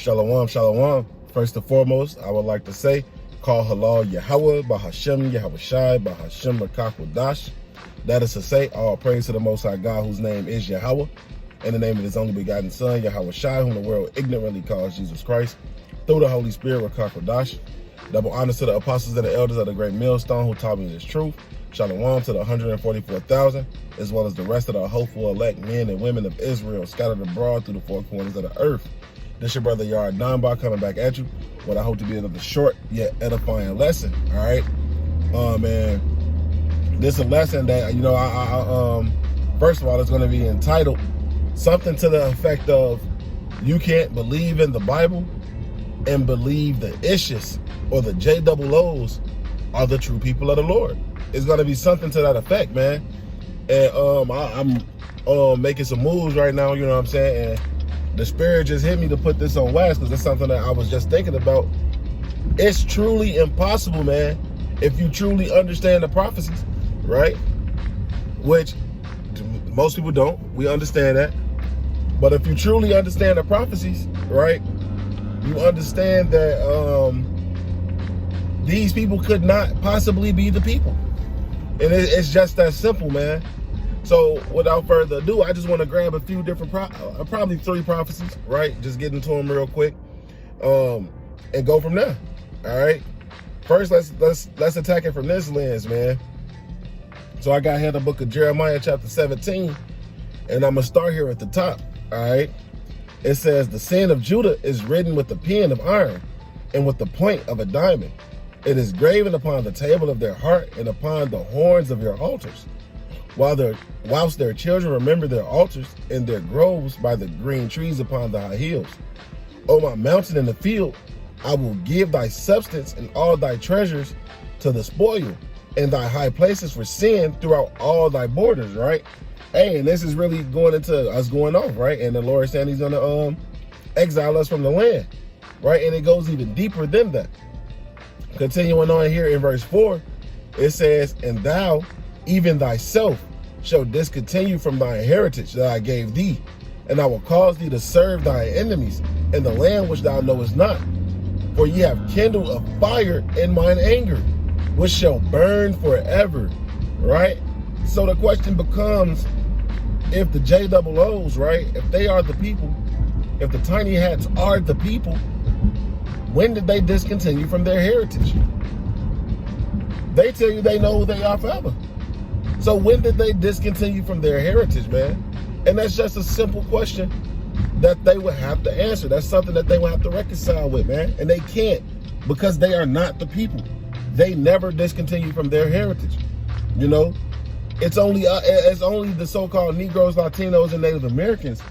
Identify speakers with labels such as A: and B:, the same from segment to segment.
A: Shalom, shalom. First and foremost, I would like to say, call halal Yahweh, Bahashem Yahweh Shai, Bahashem Rakakwadash. That is to say, all praise to the Most High God, whose name is Yahweh, in the name of his only begotten Son, Yahweh Shai, whom the world ignorantly calls Jesus Christ, through the Holy Spirit, Rakakwadash. Double honors to the apostles and the elders of the great millstone who taught me this truth. Shalom to the 144,000, as well as the rest of the hopeful elect men and women of Israel scattered abroad through the four corners of the earth. This your brother Yard Donba coming back at you. What I hope to be another short yet edifying lesson. All right, man. This is a lesson that first of all, it's going to be entitled something to the effect of you can't believe in the Bible and believe the Ishis or the JOOs are the true people of the Lord. It's going to be something to that effect, man. And I'm making some moves right now, you know what I'm saying? And the Spirit just hit me to put this on wax because it's something that I was just thinking about. It's truly impossible, man, if you truly understand the prophecies, right? Which most people don't. We understand that. But if you truly understand the prophecies, right, you understand that these people could not possibly be the people. And it's just that simple, man. So without further ado, I just want to grab a few different, probably 3 prophecies, right? Just get into them real quick, and go from there. All right. First, let's attack it from this lens, man. So I got here the book of Jeremiah, chapter 17, and I'm gonna start here at the top. All right. It says, "The sin of Judah is written with the pen of iron, and with the point of a diamond. It is graven upon the table of their heart and upon the horns of your altars. Whilst their children remember their altars and their groves by the green trees upon the high hills. O my mountain in the field, I will give thy substance and all thy treasures to the spoil, and thy high places for sin throughout all thy borders," right? Hey, and this is really going into us going off, right? And the Lord said he's gonna exile us from the land, right? And it goes even deeper than that. Continuing on here in verse 4, it says, "And thou, even thyself, shall discontinue from thy heritage that I gave thee, and I will cause thee to serve thy enemies in the land which thou knowest not. For ye have kindled a fire in mine anger, which shall burn forever," right? So the question becomes, if the JOOs, right, if they are the people, if the tiny hats are the people, when did they discontinue from their heritage? They tell you they know who they are forever. So when did they discontinue from their heritage, man? And that's just a simple question that they would have to answer. That's something that they will have to reconcile with, man. And they can't, because they are not the people. They never discontinue from their heritage. You know, it's only the so-called Negroes, Latinos, and Native Americans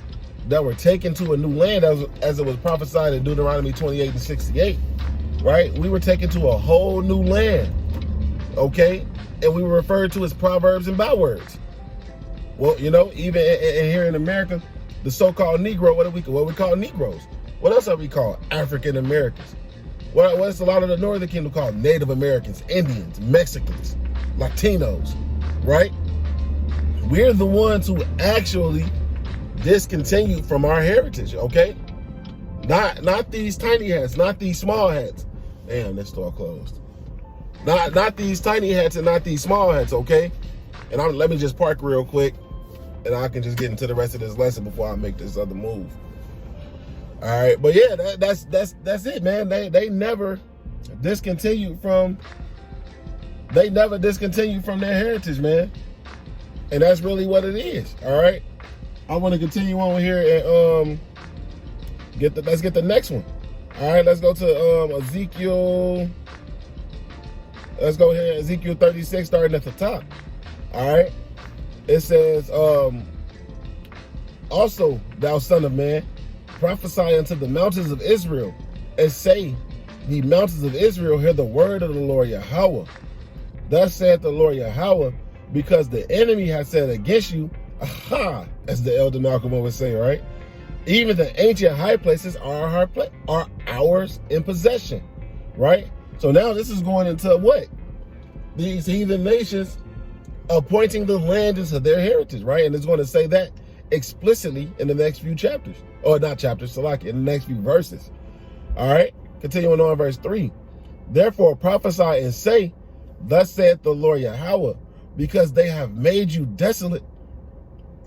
A: that were taken to a new land, as it was prophesied in Deuteronomy 28 and 68, right? We were taken to a whole new land, okay? And we were referred to as proverbs and bywords. Well, you know, even here in America, the so-called Negro, what we call Negroes? What else are we called? African Americans. What's a lot of the Northern Kingdom called? Native Americans, Indians, Mexicans, Latinos, right? We're the ones who actually discontinued from our heritage, okay? Not these tiny hats, not these small hats. Damn, this store closed. Not these tiny hats and not these small hats, okay? And let me just park real quick, and I can just get into the rest of this lesson before I make this other move. All right, but yeah, that's it, man. They never discontinued from their heritage, man. And that's really what it is. All right. I want to continue on here and let's get the next one. All right, let's go to Ezekiel. Let's go here, Ezekiel 36, starting at the top. All right. It says, "Also, thou son of man, prophesy unto the mountains of Israel, and say, ye mountains of Israel, hear the word of the Lord Yahweh. Thus saith the Lord Yahweh, because the enemy has said against you, aha," as the elder Malcolm would say, right? "Even the ancient high places are ours in possession," right? So now this is going into what? These heathen nations appointing the land into their heritage, right? And it's going to say that explicitly in the next few chapters, or not chapters, Salaki, in the next few verses, All right, continuing on verse 3. Therefore prophesy and say, thus saith the Lord Yahweh, because they have made you desolate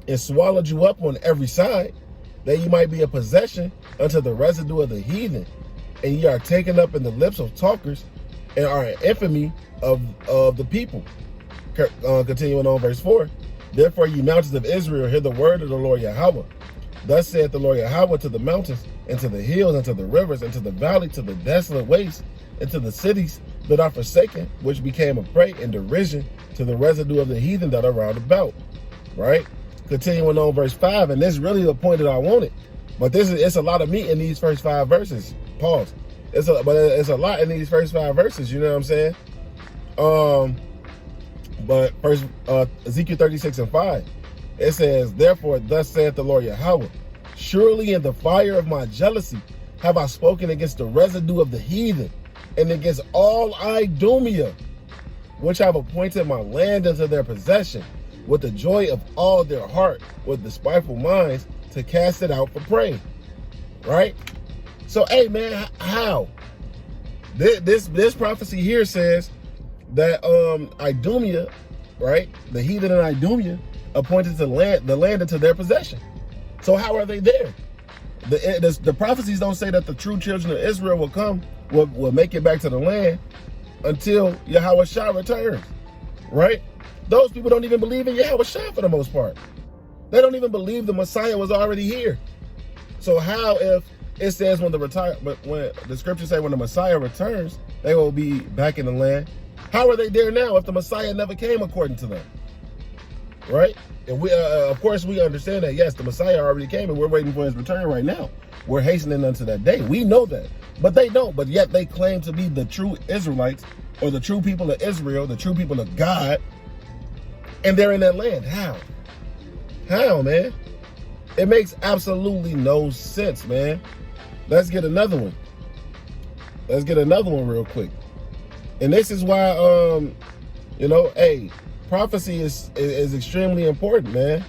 A: and swallowed you up on every side, that you might be a possession unto the residue of the heathen, and ye are taken up in the lips of talkers, and are an infamy of the people. Continuing on verse 4. Therefore, ye mountains of Israel, hear the word of the Lord Yahweh. Thus saith the Lord Yahweh to the mountains, and to the hills, and to the rivers, and to the valley, to the desolate waste, and to the cities that are forsaken, which became a prey and derision to the residue of the heathen that are round about. Right? Continuing on verse 5, and this is really the point that I wanted. But it's a lot of meat in these first 5 verses. Pause. It's a lot in these first 5 verses, you know what I'm saying? But first, Ezekiel 36:5, it says, therefore, thus saith the Lord Yahweh, surely in the fire of my jealousy have I spoken against the residue of the heathen, and against all Idumea, which I have appointed my land unto their possession, with the joy of all their heart, with despiteful minds, to cast it out for prey. Right? So, hey, man, how? This prophecy here says that Idumea, right, the heathen in Idumea, appointed the land into their possession. So how are they there? The prophecies don't say that the true children of Israel will make it back to the land until Yahweh Shah returns, right? Those people don't even believe in Yahweh Shah for the most part. They don't even believe the Messiah was already here. So how, if it says when the scriptures say when the Messiah returns, they will be back in the land, how are they there now if the Messiah never came according to them? Right? And we, of course, we understand that, yes, the Messiah already came and we're waiting for his return right now. We're hastening unto that day. We know that. But they don't. But yet they claim to be the true Israelites, or the true people of Israel, the true people of God. And they're in that land. How? How, man? It makes absolutely no sense, man. Let's get another one. Let's get another one real quick. And this is why, you know, hey, prophecy is extremely important, man.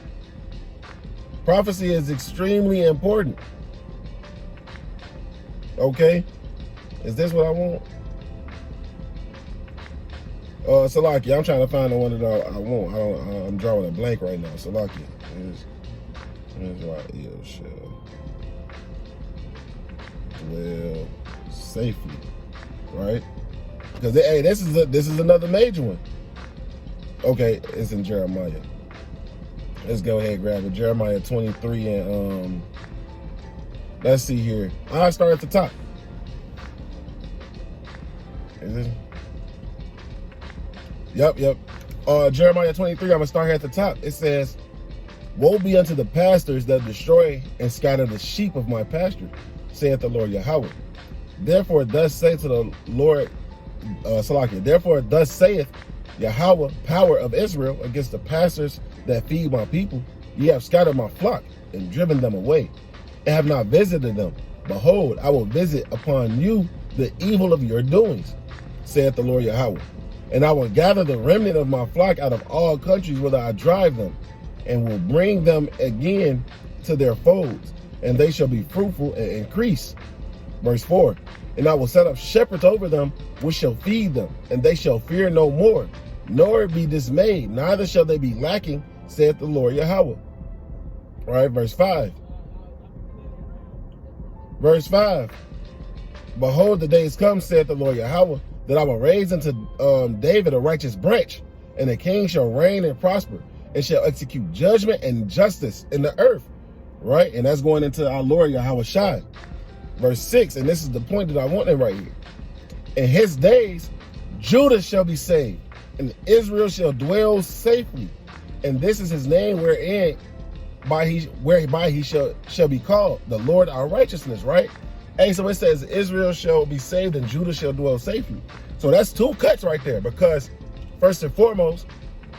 A: Prophecy is extremely important. Okay? Is this what I want? Salakia, I'm trying to find the one that I want. I'm drawing a blank right now. Salakia is right here. Shall dwell safely, right? Because hey, this is another major one. Okay, it's in Jeremiah. Let's go ahead and grab it. Jeremiah 23 and let's see here. I'll start at the top. Is it? Yep. Jeremiah 23, I'm gonna start here at the top. It says, woe be unto the pastors that destroy and scatter the sheep of my pasture, saith the Lord Yahweh. Therefore thus say to the Lord, Salakia, therefore thus saith Yahweh, power of Israel, against the pastors that feed my people. Ye have scattered my flock and driven them away, and have not visited them. Behold, I will visit upon you the evil of your doings, saith the Lord Yahweh. And I will gather the remnant of my flock out of all countries whither I drive them, and will bring them again to their folds, and they shall be fruitful and increase. Verse 4, and I will set up shepherds over them, which shall feed them, and they shall fear no more, nor be dismayed, neither shall they be lacking, saith the Lord Yahweh. All right, verse 5. Verse 5, behold, the days come, saith the Lord Yahweh, that I will raise unto David a righteous branch, and the king shall reign and prosper, and shall execute judgment and justice in the earth. Right? And that's going into our Lord Yahweh Shai. Verse 6, and this is the point that I wanted right here. In his days, Judah shall be saved, and Israel shall dwell safely. And this is his name whereby he shall be called the Lord our righteousness, right? Hey, so it says Israel shall be saved and Judah shall dwell safely. So that's 2 cuts right there, because first and foremost,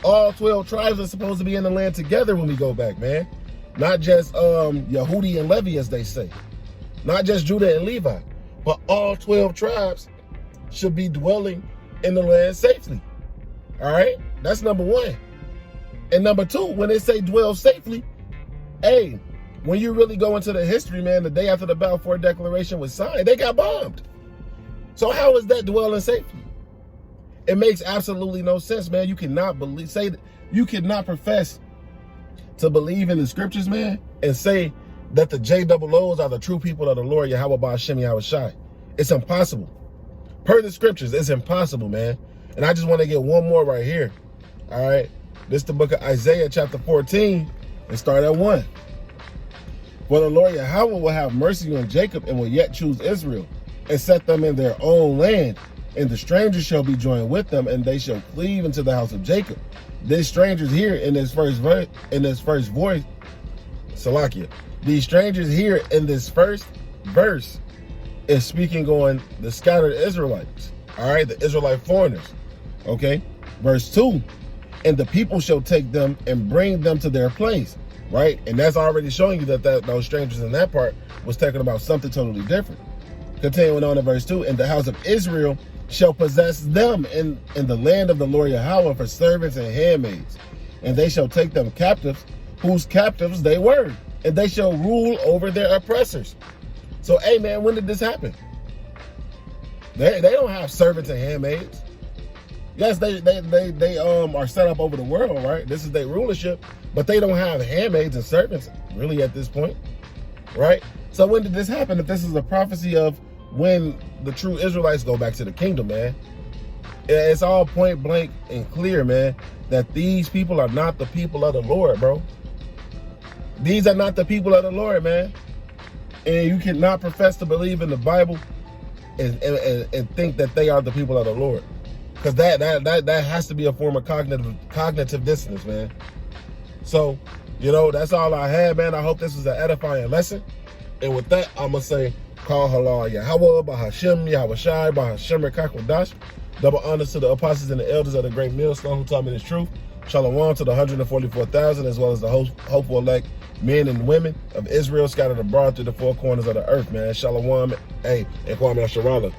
A: all 12 tribes are supposed to be in the land together when we go back, man. Not just Yehudi and Levi, as they say. Not just Judah and Levi, but all 12 tribes should be dwelling in the land safely. All right? That's number 1. And number 2, when they say dwell safely, hey, when you really go into the history, man, the day after the Balfour Declaration was signed, they got bombed. So how is that dwelling safely? It makes absolutely no sense, man. You cannot you cannot profess to believe in the scriptures, man, and say that the JOOs are the true people of the Lord Yahweh Ba'Hashem Yahweh Shai. It's impossible. Per the scriptures, it's impossible, man. And I just want to get one more right here. All right. This is the book of Isaiah chapter 14 and start at 1. For the Lord Yahweh will have mercy on Jacob and will yet choose Israel and set them in their own land. And the strangers shall be joined with them, and they shall cleave into the house of Jacob. These strangers here in this first voice, Salakia. These strangers here in this first verse is speaking on the scattered Israelites. All right, the Israelite foreigners. Okay, verse 2. And the people shall take them and bring them to their place. Right, and that's already showing you that those strangers in that part was talking about something totally different. Continuing on in verse 2, and the house of Israel shall possess them in the land of the Lord Yahweh for servants and handmaids. And they shall take them captives, whose captives they were, and they shall rule over their oppressors. So, hey man, when did this happen? They don't have servants and handmaids. Yes, they are set up over the world, right? This is their rulership, but they don't have handmaids and servants really at this point, right? So when did this happen? If this is a prophecy of when the true Israelites go back to the kingdom, man, it's all point blank and clear, man, that these people are not the people of the Lord, bro. These are not the people of the Lord, man. And you cannot profess to believe in the Bible and think that they are the people of the Lord. Because that has to be a form of cognitive dissonance, man. So, you know, that's all I had, man. I hope this was an edifying lesson. And with that, I'm going to say, call halal Yahweh, Ba'Hashem, Yahweh Shai, Ba'Hashem, Rekakwadash. Double honors to the apostles and the elders of the great millstone who taught me this truth. Shalom to the 144,000, as well as the hopeful elect men and women of Israel scattered abroad through the four corners of the earth, man. Shalom, hey, and Kwame Sharala.